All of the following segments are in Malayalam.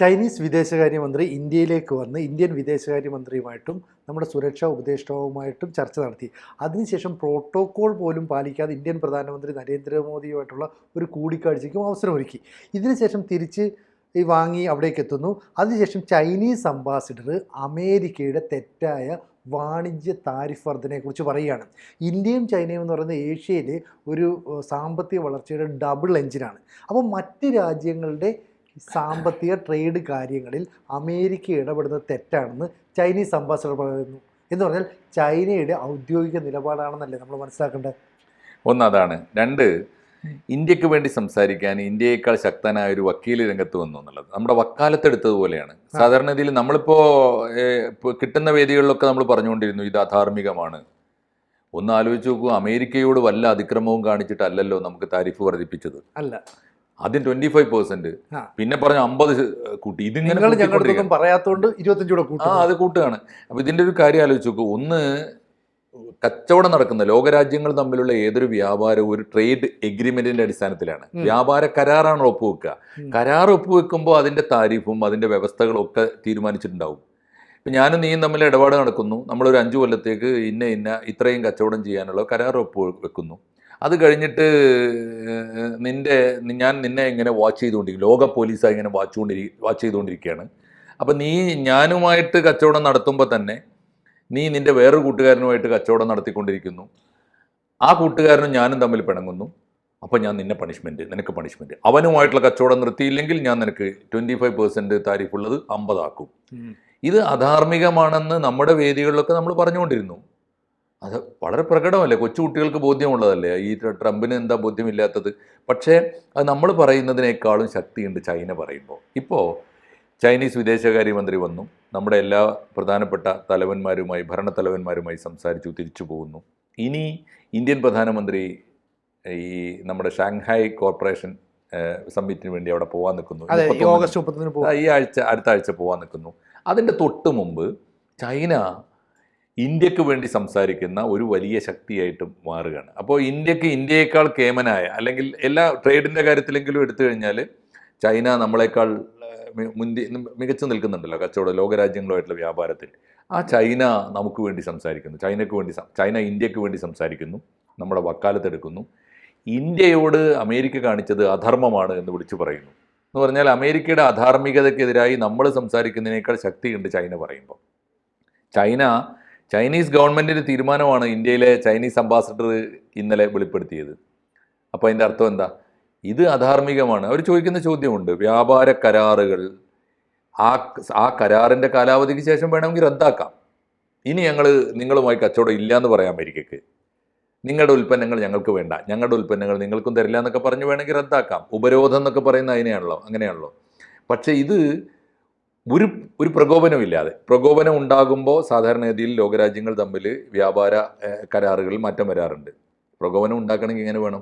ചൈനീസ് വിദേശകാര്യമന്ത്രി ഇന്ത്യയിലേക്ക് വന്ന് ഇന്ത്യൻ വിദേശകാര്യമന്ത്രിയുമായിട്ടും നമ്മുടെ സുരക്ഷാ ഉപദേഷ്ടാവുമായിട്ടും ചർച്ച നടത്തി. അതിനുശേഷം പ്രോട്ടോക്കോൾ പോലും പാലിക്കാതെ ഇന്ത്യൻ പ്രധാനമന്ത്രി നരേന്ദ്രമോദിയുമായിട്ടുള്ള ഒരു കൂടിക്കാഴ്ചയ്ക്കും അവസരമൊരുക്കി. ഇതിനുശേഷം തിരിച്ച് വാങ്ങി അവിടേക്ക് എത്തുന്നു. അതിനുശേഷം ചൈനീസ് അംബാസിഡർ അമേരിക്കയുടെ തെറ്റായ വാണിജ്യ താരിഫ് വർധനയെക്കുറിച്ച് പറയുകയാണ്. ഇന്ത്യയും ചൈനയും എന്ന് പറയുന്നത് ഏഷ്യയിലെ ഒരു സാമ്പത്തിക വളർച്ചയുടെ ഡബിൾ എഞ്ചിനാണ്. അപ്പോൾ മറ്റ് രാജ്യങ്ങളുടെ സാമ്പത്തിക ട്രേഡ് കാര്യങ്ങളിൽ അമേരിക്ക ഇടപെടുന്നത് തെറ്റാണെന്ന് ചൈനീസ് അംബാസഡർ പറയുന്നു. എന്ന് പറഞ്ഞാൽ ചൈനയുടെ ഔദ്യോഗിക നിലപാടാണെന്നല്ലേ നമ്മൾ മനസ്സിലാക്കേണ്ടത്? ഒന്ന് അതാണ്. രണ്ട്, ഇന്ത്യക്ക് വേണ്ടി സംസാരിക്കാൻ ഇന്ത്യയേക്കാൾ ശക്തനായ ഒരു വക്കീൽ രംഗത്ത് വന്നു എന്നുള്ളത് നമ്മുടെ വക്കാലത്തെടുത്തതുപോലെയാണ്. സാധാരണ ഇതിൽ നമ്മളിപ്പോൾ കിട്ടുന്ന വേദികളിലൊക്കെ നമ്മൾ പറഞ്ഞുകൊണ്ടിരുന്നു ഇത് അധാർമികമാണ്. ഒന്ന് ആലോചിച്ച് നോക്കൂ, അമേരിക്കയോട് വല്ല അതിക്രമവും കാണിച്ചിട്ടല്ലല്ലോ നമുക്ക് താരിഫ് വർദ്ധിപ്പിച്ചത്. അല്ല, ആദ്യം 25%, പിന്നെ പറഞ്ഞ 50 കൂട്ടി. ഇതിങ്ങനെ പറയാത്തോണ്ട് 25 കൂട്ടി. അത് കൂട്ടുകയാണ്. അപ്പൊ ഇതിന്റെ ഒരു കാര്യം ആലോചിച്ച് നോക്കൂ. ഒന്ന്, കച്ചവടം നടക്കുന്ന ലോകരാജ്യങ്ങൾ തമ്മിലുള്ള ഏതൊരു വ്യാപാരവും ഒരു ട്രേഡ് എഗ്രിമെന്റിന്റെ അടിസ്ഥാനത്തിലാണ്. വ്യാപാര കരാറാണ് ഒപ്പുവെക്കുക. കരാർ ഒപ്പുവെക്കുമ്പോൾ അതിന്റെ താരിഫും അതിന്റെ വ്യവസ്ഥകളും ഒക്കെ തീരുമാനിച്ചിട്ടുണ്ടാവും. ഇപ്പം ഞാനും നീയും തമ്മിൽ ഇടപാട് നടക്കുന്നു. നമ്മളൊരു 5 കൊല്ലത്തേക്ക് ഇത്രയും കച്ചവടം ചെയ്യാനുള്ള കരാർ ഒപ്പുവെക്കുന്നു. അത് കഴിഞ്ഞിട്ട് ഞാൻ നിന്നെ ഇങ്ങനെ വാച്ച് ചെയ്തുകൊണ്ടിരിക്കും, ലോക പോലീസായി ഇങ്ങനെ വാച്ച് ചെയ്തുകൊണ്ടിരിക്കുകയാണ്. അപ്പം ഞാനുമായിട്ട് കച്ചവടം നടത്തുമ്പോൾ തന്നെ നിന്റെ വേറൊരു കൂട്ടുകാരനുമായിട്ട് കച്ചവടം നടത്തിക്കൊണ്ടിരിക്കുന്നു. ആ കൂട്ടുകാരനും ഞാനും തമ്മിൽ പിണങ്ങുന്നു. അപ്പം ഞാൻ നിനക്ക് പണിഷ്മെൻറ്റ്. അവനുമായിട്ടുള്ള കച്ചവടം നിർത്തിയില്ലെങ്കിൽ ഞാൻ നിനക്ക് 25% താരിഫുള്ളത് 50 ആക്കും. ഇത് അധാർമികമാണെന്ന് നമ്മുടെ വേദികളിലൊക്കെ നമ്മൾ പറഞ്ഞുകൊണ്ടിരുന്നു. അത് വളരെ പ്രകടമല്ലേ, കൊച്ചുകുട്ടികൾക്ക് ബോധ്യമുള്ളതല്ലേ. ഈ ട്രംപിന് എന്താ ബോധ്യമില്ലാത്തത്? പക്ഷേ അത് നമ്മൾ പറയുന്നതിനേക്കാളും ശക്തിയുണ്ട് ചൈന പറയുമ്പോൾ. ഇപ്പോൾ ചൈനീസ് വിദേശകാര്യമന്ത്രി വന്നു, നമ്മുടെ എല്ലാ പ്രധാനപ്പെട്ട ഭരണത്തലവന്മാരുമായി സംസാരിച്ചു, തിരിച്ചു പോകുന്നു. ഇനി ഇന്ത്യൻ പ്രധാനമന്ത്രി ഈ നമ്മുടെ ഷാങ്ഹായ് കോർപ്പറേഷൻ സമ്മിറ്റിന് വേണ്ടി അവിടെ പോകാൻ നിൽക്കുന്നു. അടുത്ത ആഴ്ച പോകാൻ നിൽക്കുന്നു. അതിൻ്റെ തൊട്ട് മുമ്പ് ചൈന ഇന്ത്യക്ക് വേണ്ടി സംസാരിക്കുന്ന ഒരു വലിയ ശക്തിയായിട്ടും മാറുകയാണ്. അപ്പോൾ ഇന്ത്യയേക്കാൾ കേമനായ, അല്ലെങ്കിൽ എല്ലാ ട്രേഡിൻ്റെ കാര്യത്തിലെങ്കിലും എടുത്തു കഴിഞ്ഞാൽ ചൈന നമ്മളെക്കാൾ മികച്ചു നിൽക്കുന്നുണ്ടല്ലോ കച്ചവടം ലോകരാജ്യങ്ങളുമായിട്ടുള്ള വ്യാപാരത്തിൽ. ആ ചൈന നമുക്ക് വേണ്ടി സംസാരിക്കുന്നു, ചൈന ഇന്ത്യക്ക് വേണ്ടി സംസാരിക്കുന്നു, നമ്മുടെ വക്കാലത്തെടുക്കുന്നു. ഇന്ത്യയോട് അമേരിക്ക കാണിച്ചത് അധർമ്മമാണ് എന്ന് വിളിച്ചു പറയുന്നു. എന്ന് പറഞ്ഞാൽ അമേരിക്കയുടെ അധാർമികതയ്ക്കെതിരായി നമ്മൾ സംസാരിക്കുന്നതിനേക്കാൾ ശക്തിയുണ്ട് ചൈന പറയുമ്പോൾ. ചൈനീസ് ഗവൺമെൻറ്റിൻ്റെ തീരുമാനമാണ് ഇന്ത്യയിലെ ചൈനീസ് അംബാസഡർ ഇന്നലെ വെളിപ്പെടുത്തിയത്. അപ്പോൾ അതിൻ്റെ അർത്ഥം എന്താ? ഇത് അധാർമികമാണ്. അവർ ചോദിക്കുന്ന ചോദ്യമുണ്ട്, വ്യാപാര കരാറുകൾ ആ കരാറിൻ്റെ കാലാവധിക്ക് ശേഷം വേണമെങ്കിൽ റദ്ദാക്കാം. ഇനി നിങ്ങളുമായി കച്ചവടം ഇല്ല എന്ന് പറയാം അമേരിക്കക്ക്. നിങ്ങളുടെ ഉൽപ്പന്നങ്ങൾ ഞങ്ങൾക്ക് വേണ്ട, ഞങ്ങളുടെ ഉൽപ്പന്നങ്ങൾ നിങ്ങൾക്കും തരില്ല എന്നൊക്കെ പറഞ്ഞ് വേണമെങ്കിൽ റദ്ദാക്കാം. ഉപരോധം എന്നൊക്കെ പറയുന്നത് അങ്ങനെയാണല്ലോ. പക്ഷേ ഇത് ഒരു പ്രകോപനമില്ലാതെ, പ്രകോപനം ഉണ്ടാകുമ്പോൾ സാധാരണഗതിയിൽ ലോകരാജ്യങ്ങൾ തമ്മിൽ വ്യാപാര കരാറുകളിൽ മാറ്റം വരാറുണ്ട്. പ്രകോപനം ഉണ്ടാക്കണമെങ്കിൽ എങ്ങനെ വേണം?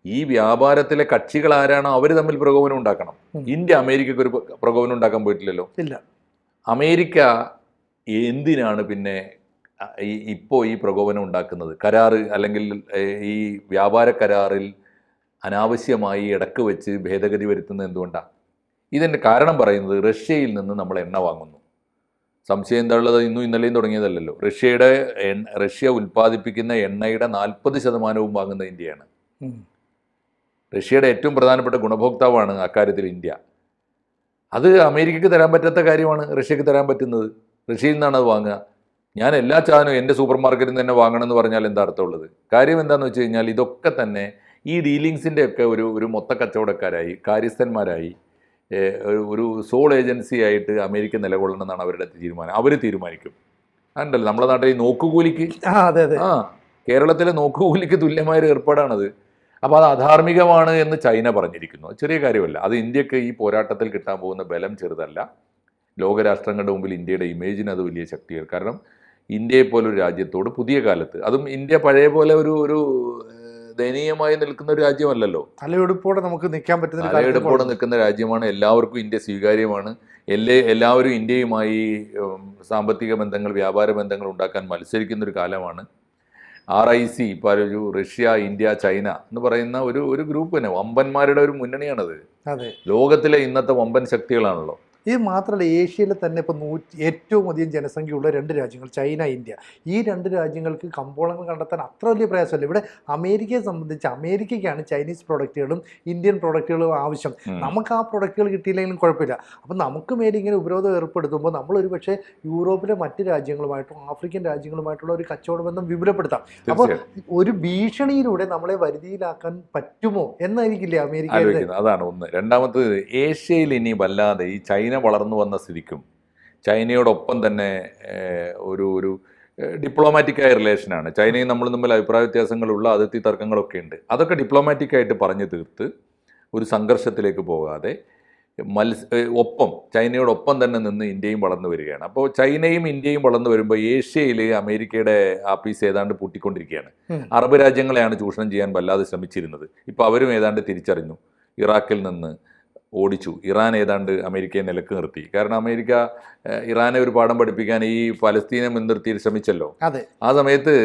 ഈ വ്യാപാരത്തിലെ കക്ഷികൾ ആരാണോ അവർ തമ്മിൽ പ്രകോപനം ഉണ്ടാക്കണം. ഇന്ത്യ അമേരിക്കയ്ക്ക് ഒരു പ്രകോപനം ഉണ്ടാക്കാൻ പോയിട്ടില്ലല്ലോ. ഇല്ല. അമേരിക്ക എന്തിനാണ് പിന്നെ ഇപ്പോൾ ഈ പ്രകോപനം ഉണ്ടാക്കുന്നത്? കരാറ് അല്ലെങ്കിൽ ഈ വ്യാപാര കരാറിൽ അനാവശ്യമായി ഇടക്ക് വെച്ച് ഭേദഗതി വരുത്തുന്നത് എന്തുകൊണ്ടാണ്? ഇതിൻ്റെ കാരണം പറയുന്നത് റഷ്യയിൽ നിന്ന് നമ്മൾ എണ്ണ വാങ്ങുന്നു. സംശയം എന്താ ഉള്ളത്? ഇന്നലെയും തുടങ്ങിയതല്ലല്ലോ. റഷ്യ ഉൽപ്പാദിപ്പിക്കുന്ന എണ്ണയുടെ 40% വാങ്ങുന്നത് ഇന്ത്യയാണ്. റഷ്യയുടെ ഏറ്റവും പ്രധാനപ്പെട്ട ഗുണഭോക്താവാണ് അക്കാര്യത്തിൽ ഇന്ത്യ. അത് അമേരിക്കയ്ക്ക് തരാൻ പറ്റാത്ത കാര്യമാണ് റഷ്യക്ക് തരാൻ പറ്റുന്നത്. റഷ്യയിൽ നിന്നാണ് അത് വാങ്ങുക. ഞാൻ എല്ലാ സാധനവും എൻ്റെ സൂപ്പർ മാർക്കറ്റിൽ നിന്ന് തന്നെ വാങ്ങണമെന്ന് പറഞ്ഞാൽ എന്താ അർത്ഥമുള്ളത്? കാര്യം എന്താണെന്ന് വെച്ച് കഴിഞ്ഞാൽ ഇതൊക്കെ തന്നെ ഈ ഡീലിങ്സിൻ്റെ ഒക്കെ ഒരു മൊത്ത കച്ചവടക്കാരായി, കാര്യസ്ഥന്മാരായി, ഒരു സോൾ ഏജൻസി ആയിട്ട് അമേരിക്ക നിലകൊള്ളണമെന്നാണ് അവരുടെ തീരുമാനം. അവർ തീരുമാനിക്കും. അതുണ്ടല്ലോ നമ്മുടെ നാട്ടിൽ നോക്കുകൂലിക്ക്, കേരളത്തിലെ നോക്കുകൂലിക്ക് തുല്യമായൊരു ഏർപ്പാടാണത്. അപ്പോൾ അത് അധാർമികമാണ് എന്ന് ചൈന പറഞ്ഞിരിക്കുന്നു. ചെറിയ കാര്യമല്ല. അത് ഇന്ത്യക്ക് ഈ പോരാട്ടത്തിൽ കിട്ടാൻ പോകുന്ന ബലം ചെറുതല്ല. ലോകരാഷ്ട്രങ്ങളുടെ മുമ്പിൽ ഇന്ത്യയുടെ ഇമേജിന് അത് വലിയ ശക്തിയാണ്. കാരണം ഇന്ത്യയെപ്പോലൊരു രാജ്യത്തോട് പുതിയ കാലത്ത്, അതും ഇന്ത്യ പഴയ പോലെ ഒരു ദയനീയമായി നിൽക്കുന്ന ഒരു രാജ്യമല്ലല്ലോ. തലയെടുപ്പോടെ നമുക്ക് നിൽക്കാൻ പറ്റുന്ന തലയെടുപ്പോടെ നിൽക്കുന്ന രാജ്യമാണ്. എല്ലാവർക്കും ഇന്ത്യ സ്വീകാര്യമാണ്. എല്ലാവരും ഇന്ത്യയുമായി സാമ്പത്തിക ബന്ധങ്ങൾ, വ്യാപാര ബന്ധങ്ങൾ ഉണ്ടാക്കാൻ മത്സരിക്കുന്നൊരു കാലമാണ്. RIC, ഇപ്പോൾ ഒരു റഷ്യ, ഇന്ത്യ, ചൈന എന്ന് പറയുന്ന ഒരു ഗ്രൂപ്പ് തന്നെ, വമ്പന്മാരുടെ ഒരു മുന്നണിയാണത്. ലോകത്തിലെ ഇന്നത്തെ വമ്പൻ ശക്തികളാണല്ലോ. ഇത് മാത്രമല്ല, ഏഷ്യയിലെ തന്നെ ഇപ്പോൾ ഏറ്റവും അധികം ജനസംഖ്യയുള്ള 2 രാജ്യങ്ങൾ ചൈന, ഇന്ത്യ. ഈ 2 രാജ്യങ്ങൾക്ക് കമ്പോളങ്ങൾ കണ്ടെത്താൻ അത്ര വലിയ പ്രയാസമല്ല. ഇവിടെ അമേരിക്കയെ സംബന്ധിച്ച് അമേരിക്കയ്ക്കാണ് ചൈനീസ് പ്രൊഡക്റ്റുകളും ഇന്ത്യൻ പ്രൊഡക്റ്റുകളും ആവശ്യം. നമുക്ക് ആ പ്രൊഡക്റ്റുകൾ കിട്ടിയില്ലെങ്കിലും കുഴപ്പമില്ല. അപ്പം നമുക്ക് മേലെ ഇങ്ങനെ ഉപരോധം ഏർപ്പെടുത്തുമ്പോൾ നമ്മളൊരു പക്ഷേ യൂറോപ്പിലെ മറ്റ് രാജ്യങ്ങളുമായിട്ടും ആഫ്രിക്കൻ രാജ്യങ്ങളുമായിട്ടുള്ള ഒരു കച്ചവട ബന്ധം വിപുലപ്പെടുത്താം. അപ്പോൾ ഒരു ഭീഷണിയിലൂടെ നമ്മളെ വരുതിയിലാക്കാൻ പറ്റുമോ എന്നായിരിക്കില്ലേ അമേരിക്ക? അതാണ് ഒന്ന്. രണ്ടാമത്, ഏഷ്യയിൽ ഇനി വല്ലാതെ ഈ ചൈന വളർന്നു വന്ന സ്ഥിതിക്കും ചൈനയോടൊപ്പം തന്നെ ഒരു ഡിപ്ലോമാറ്റിക്കായ റിലേഷനാണ്. ചൈനയും നമ്മളും തമ്മിൽ അഭിപ്രായ വ്യത്യാസങ്ങളുള്ള അതിർത്തി തർക്കങ്ങളൊക്കെ ഉണ്ട്. അതൊക്കെ ഡിപ്ലോമാറ്റിക്കായിട്ട് പറഞ്ഞു തീർത്ത് ഒരു സംഘർഷത്തിലേക്ക് പോകാതെ ഒപ്പം ചൈനയോടൊപ്പം തന്നെ നിന്ന് ഇന്ത്യയും വളർന്നു വരികയാണ്. അപ്പോൾ ചൈനയും ഇന്ത്യയും വളർന്നു വരുമ്പോൾ ഏഷ്യയിൽ അമേരിക്കയുടെ ആപ്പീസ് ഏതാണ്ട് പൂട്ടിക്കൊണ്ടിരിക്കുകയാണ്. അറബ് രാജ്യങ്ങളെയാണ് ചൂഷണം ചെയ്യാൻ വല്ലാതെ ശ്രമിച്ചിരുന്നത്. ഇപ്പോൾ അവരും ഏതാണ്ട് തിരിച്ചറിഞ്ഞു. ഇറാഖിൽ നിന്ന് ഓടിച്ചു. ഇറാൻ ഏതാണ്ട് അമേരിക്കയെ നിലക്ക് നിർത്തി. കാരണം അമേരിക്ക ഇറാനെ ഒരു പാഠം പഠിപ്പിക്കാൻ ഈ പലസ്തീനെ മുൻനിർത്തി ശ്രമിച്ചല്ലോ. ആ സമയത്ത്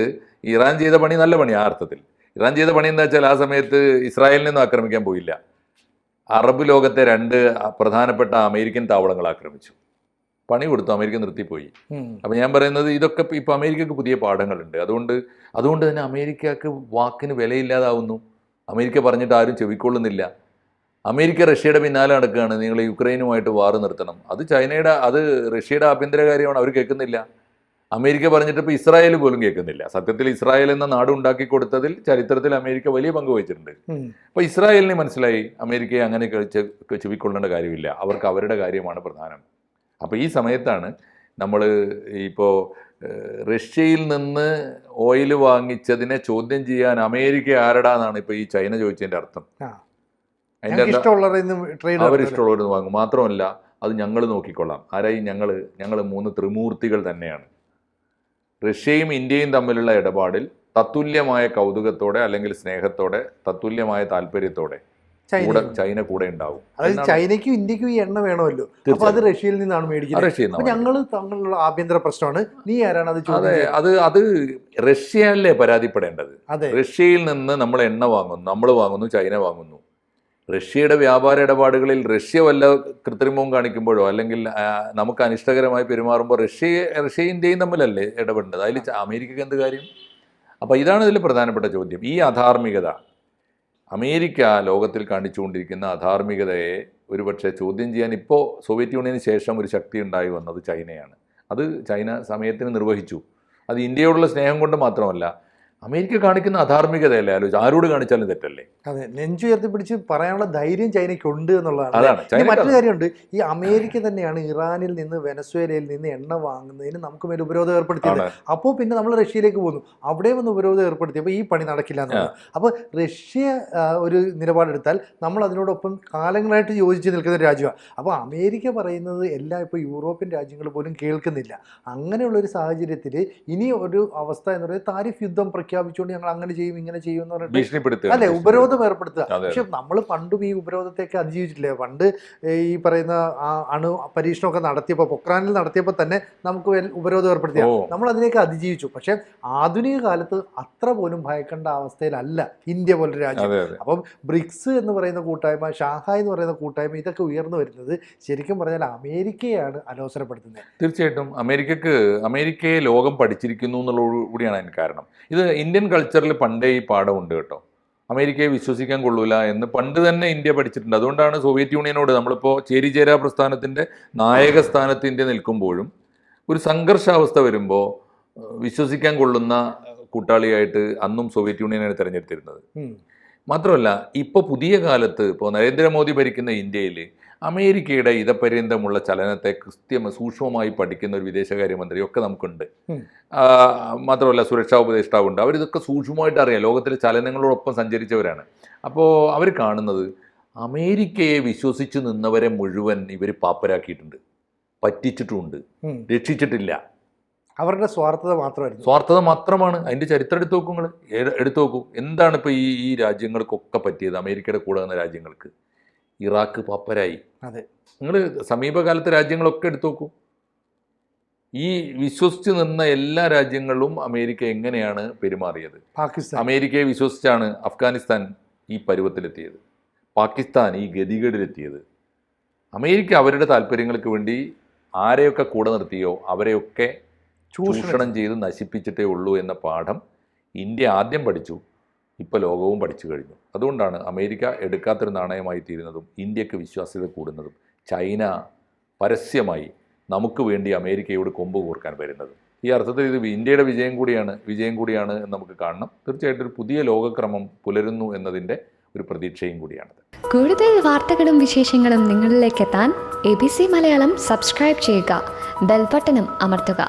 ഇറാൻ ചെയ്ത പണി നല്ല പണി. ആ അർത്ഥത്തിൽ ഇറാൻ ചെയ്ത പണി എന്താ വെച്ചാൽ, ആ സമയത്ത് ഇസ്രായേലിനൊന്നും ആക്രമിക്കാൻ പോയില്ല. അറബ് ലോകത്തെ 2 പ്രധാനപ്പെട്ട അമേരിക്കൻ താവളങ്ങൾ ആക്രമിച്ചു. പണി കൊടുത്തു, അമേരിക്ക നിർത്തിപ്പോയി. അപ്പം ഞാൻ പറയുന്നത്, ഇതൊക്കെ ഇപ്പോൾ അമേരിക്കക്ക് പുതിയ പാഠങ്ങളുണ്ട്. അതുകൊണ്ട് തന്നെ അമേരിക്കക്ക് വാക്കിന് വിലയില്ലാതാവുന്നു. അമേരിക്ക പറഞ്ഞിട്ട് ആരും ചെവിക്കൊള്ളുന്നില്ല. അമേരിക്ക റഷ്യയുടെ പിന്നാലെ നടക്കുകയാണ്, നിങ്ങൾ യുക്രൈനുമായിട്ട് വാർ നിർത്തണം. അത് റഷ്യയുടെ ആഭ്യന്തര കാര്യമാണ്, അവർ കേൾക്കുന്നില്ല. അമേരിക്ക പറഞ്ഞിട്ട് ഇപ്പോൾ ഇസ്രായേൽ പോലും കേൾക്കുന്നില്ല. സത്യത്തിൽ ഇസ്രായേൽ എന്ന നാട് ഉണ്ടാക്കി കൊടുത്തതിൽ ചരിത്രത്തിൽ അമേരിക്ക വലിയ പങ്ക് വഹിച്ചിട്ടുണ്ട്. അപ്പോൾ ഇസ്രായേലിന് മനസ്സിലായി അമേരിക്കയെ അങ്ങനെ ചെവിക്കൊള്ളേണ്ട കാര്യമില്ല, അവർക്ക് അവരുടെ കാര്യമാണ് പ്രധാനം. അപ്പോൾ ഈ സമയത്താണ് നമ്മൾ ഇപ്പോൾ റഷ്യയിൽ നിന്ന് ഓയിൽ വാങ്ങിച്ചതിനെ ചോദ്യം ചെയ്യാൻ അമേരിക്ക ആരടാന്നാണ് ഇപ്പോൾ ഈ ചൈന ചോദിച്ചതിൻ്റെ അർത്ഥം. അവരിഷ്ടമുള്ളവർ വാങ്ങും. മാത്രമല്ല, അത് ഞങ്ങൾ നോക്കിക്കൊള്ളാം. ആരായി? ഞങ്ങൾ 3 ത്രിമൂർത്തികൾ തന്നെയാണ്. റഷ്യയും ഇന്ത്യയും തമ്മിലുള്ള ഇടപാടിൽ തത്തുല്യമായ കൗതുകത്തോടെ അല്ലെങ്കിൽ സ്നേഹത്തോടെ, തത്തുല്യമായ താല്പര്യത്തോടെ ചൈന കൂടെ ഉണ്ടാവും. അതായത് ചൈനയ്ക്കും ഇന്ത്യക്കും ഈ എണ്ണ വേണമല്ലോ, അപ്പോൾ അത് റഷ്യയിൽ നിന്നാണ് മേടിക്കുന്നത്. ഞങ്ങൾ തമ്മിലുള്ള ആഭ്യന്തര പ്രശ്നമാണ്, നീ ആരാണ് അത് ചോദിച്ചത്? അത് റഷ്യയല്ലേ പരാതിപ്പെടേണ്ടത്. റഷ്യയിൽ നിന്ന് നമ്മൾ എണ്ണ വാങ്ങുന്നു, നമ്മൾ വാങ്ങുന്നു, ചൈന വാങ്ങുന്നു. റഷ്യയുടെ വ്യാപാര ഇടപാടുകളിൽ റഷ്യ വല്ല കൃത്രിമവും കാണിക്കുമ്പോഴോ അല്ലെങ്കിൽ നമുക്ക് അനിഷ്ടകരമായി പെരുമാറുമ്പോൾ റഷ്യയും ഇന്ത്യയും തമ്മിലല്ലേ ഇടപെടേണ്ടത്. അതിൽ അമേരിക്കക്ക് എന്ത് കാര്യം? അപ്പോൾ ഇതാണ് ഇതിൽ പ്രധാനപ്പെട്ട ചോദ്യം. ഈ അധാർമികത, അമേരിക്ക ലോകത്തിൽ കാണിച്ചുകൊണ്ടിരിക്കുന്ന അധാർമികതയെ ഒരുപക്ഷെ ചോദ്യം ചെയ്യാൻ ഇപ്പോൾ സോവിയറ്റ് യൂണിയന് ശേഷം ഒരു ശക്തി ഉണ്ടായി വന്നത് ചൈനയാണ്. അത് ചൈന സമയത്തിന് നിർവഹിച്ചു. അത് ഇന്ത്യയോടുള്ള സ്നേഹം കൊണ്ട് മാത്രമല്ല, അമേരിക്ക കാണിക്കുന്ന അധാർമികതയല്ലേ ആലോചിച്ച്, ആരോട് കാണിച്ചാലും തെറ്റല്ലേ. അതെ, നെഞ്ചുയർത്തിപ്പിടിച്ച് പറയാനുള്ള ധൈര്യം ചൈനയ്ക്കുണ്ട് എന്നുള്ളതാണ്. മറ്റൊരു കാര്യമുണ്ട്, ഈ അമേരിക്ക തന്നെയാണ് ഇറാനിൽ നിന്ന് വെനസ്വേലയിൽ നിന്ന് എണ്ണ വാങ്ങുന്നതിന് നമുക്ക് മേൽ ഉപരോധം ഏർപ്പെടുത്തിയത്. അപ്പോൾ പിന്നെ നമ്മൾ റഷ്യയിലേക്ക് പോകുന്നു, അവിടെ വന്ന് ഉപരോധം ഏർപ്പെടുത്തിയപ്പോൾ ഈ പണി നടക്കില്ല എന്നുള്ളത്. അപ്പോൾ റഷ്യ ഒരു നിലപാടെടുത്താൽ നമ്മൾ അതിനോടൊപ്പം കാലങ്ങളായിട്ട് യോജിച്ച് നിൽക്കുന്ന ഒരു രാജ്യമാണ്. അപ്പോൾ അമേരിക്ക പറയുന്നത് എല്ലാം ഇപ്പോൾ യൂറോപ്യൻ രാജ്യങ്ങൾ പോലും കേൾക്കുന്നില്ല. അങ്ങനെയുള്ളൊരു സാഹചര്യത്തിൽ ഇനി ഒരു അവസ്ഥ എന്ന് പറയുന്നത് താരിഫ് യുദ്ധം പ്രഖ്യാപിച്ചുകൊണ്ട് ഞങ്ങൾ അങ്ങനെ ചെയ്യും ഇങ്ങനെ ചെയ്യും എന്ന് പറഞ്ഞിട്ട് അല്ലെ ഉപരോധം ഏർപ്പെടുത്തുക. പക്ഷെ നമ്മൾ പണ്ടും ഈ ഉപരോധത്തെയൊക്കെ അതിജീവിച്ചിട്ടില്ലേ. പണ്ട് ഈ പറയുന്ന അണു പരീക്ഷണമൊക്കെ നടത്തിയപ്പോൾ, പൊക്രാനിൽ നടത്തിയപ്പോൾ തന്നെ നമുക്ക് ഉപരോധം ഏർപ്പെടുത്തിയ നമ്മൾ അതിനെയൊക്കെ അതിജീവിച്ചു. പക്ഷെ ആധുനിക കാലത്ത് അത്ര പോലും ഭയക്കേണ്ട അവസ്ഥയിലല്ല ഇന്ത്യ പോലൊരു രാജ്യം. അപ്പം ബ്രിക്സ് എന്ന് പറയുന്ന കൂട്ടായ്മ, ഷാങ്ഹായ് എന്ന് പറയുന്ന കൂട്ടായ്മ, ഇതൊക്കെ ഉയർന്നു വരുന്നത് ശരിക്കും പറഞ്ഞാൽ അമേരിക്കയാണ് അലോസരപ്പെടുത്തുന്നത്. തീർച്ചയായിട്ടും അമേരിക്കയെ ലോകം പഠിച്ചിരിക്കുന്നു എന്നുള്ളത് കൂടിയാണ് അതിന് കാരണം. ഇത് ഇന്ത്യൻ കൾച്ചറിൽ പണ്ടേ ഈ പാഠമുണ്ട് കേട്ടോ. അമേരിക്കയെ വിശ്വസിക്കാൻ കൊള്ളൂല എന്ന് പണ്ട് തന്നെ ഇന്ത്യ പഠിച്ചിട്ടുണ്ട്. അതുകൊണ്ടാണ് സോവിയറ്റ് യൂണിയനോട് നമ്മളിപ്പോൾ ചേരിചേരാ പ്രസ്ഥാനത്തിൻ്റെ നായക സ്ഥാനത്ത് ഇന്ത്യ നിൽക്കുമ്പോഴും ഒരു സംഘർഷാവസ്ഥ വരുമ്പോൾ വിശ്വസിക്കാൻ കൊള്ളുന്ന കൂട്ടാളിയായിട്ട് അന്നും സോവിയറ്റ് യൂണിയനാണ് തിരഞ്ഞെടുത്തിരുന്നത്. മാത്രമല്ല, ഇപ്പോൾ പുതിയ കാലത്ത് ഇപ്പോൾ നരേന്ദ്രമോദി ഭരിക്കുന്ന ഇന്ത്യയിൽ അമേരിക്കയുടെ ഇതപര്യന്തമുള്ള ചലനത്തെ സൂക്ഷ്മമായി പഠിക്കുന്ന ഒരു വിദേശകാര്യമന്ത്രിയൊക്കെ നമുക്കുണ്ട്. മാത്രമല്ല സുരക്ഷാ ഉപദേഷ്ടാവുണ്ട്. അവരിതൊക്കെ സൂക്ഷ്മമായിട്ട് അറിയാം, ലോകത്തിലെ ചലനങ്ങളോടൊപ്പം സഞ്ചരിച്ചവരാണ്. അപ്പോൾ അവർ കാണുന്നത് അമേരിക്കയെ വിശ്വസിച്ച് നിന്നവരെ മുഴുവൻ ഇവർ പാപ്പരാക്കിയിട്ടുണ്ട്, പറ്റിച്ചിട്ടുമുണ്ട്, രക്ഷിച്ചിട്ടില്ല. അവരുടെ സ്വാർത്ഥത മാത്രമാണ്. അതിൻ്റെ ചരിത്രം എടുത്തു നോക്കൂ. എന്താണ് ഇപ്പോൾ ഈ രാജ്യങ്ങൾക്കൊക്കെ പറ്റിയത്? അമേരിക്കയുടെ കൂടെ വന്ന രാജ്യങ്ങൾക്ക് ഇറാഖ് പാപ്പരായി. അതെ, നിങ്ങൾ സമീപകാലത്തെ രാജ്യങ്ങളൊക്കെ എടുത്തു നോക്കൂ. ഈ വിശ്വസിച്ച് നിന്ന എല്ലാ രാജ്യങ്ങളും അമേരിക്ക എങ്ങനെയാണ് പെരുമാറിയത്? അമേരിക്കയെ വിശ്വസിച്ചാണ് അഫ്ഗാനിസ്ഥാൻ ഈ പരുവത്തിലെത്തിയത്, പാകിസ്ഥാൻ ഈ ഗതികേടിലെത്തിയത്. അമേരിക്ക അവരുടെ താല്പര്യങ്ങൾക്ക് വേണ്ടി ആരെയൊക്കെ കൂടെ നിർത്തിയോ അവരെയൊക്കെ ചൂഷണം ചെയ്ത് നശിപ്പിച്ചിട്ടേ ഉള്ളൂ എന്ന പാഠം ഇന്ത്യ ആദ്യം പഠിച്ചു, ഇപ്പോൾ ലോകവും പഠിച്ചു കഴിഞ്ഞു. അതുകൊണ്ടാണ് അമേരിക്ക എടുക്കാത്തൊരു നാണയമായി തീരുന്നതും ഇന്ത്യക്ക് വിശ്വാസ്യത കൂടുന്നതും ചൈന പരസ്യമായി നമുക്ക് വേണ്ടി അമേരിക്കയോട് കൊമ്പ് കോർക്കാൻ വരുന്നതും. ഈ അർത്ഥത്തിൽ ഇത് ഇന്ത്യയുടെ വിജയം കൂടിയാണ് എന്ന് നമുക്ക് കാണണം. തീർച്ചയായിട്ടും ഒരു പുതിയ ലോകക്രമം പുലരുന്നു എന്നതിൻ്റെ ഒരു പ്രതീക്ഷയും കൂടിയാണത്. കൂടുതൽ വാർത്തകളും വിശേഷങ്ങളും നിങ്ങളിലേക്ക് എത്താൻ ABC മലയാളം സബ്സ്ക്രൈബ് ചെയ്യുക, ബെൽ ബട്ടണും അമർത്തുക.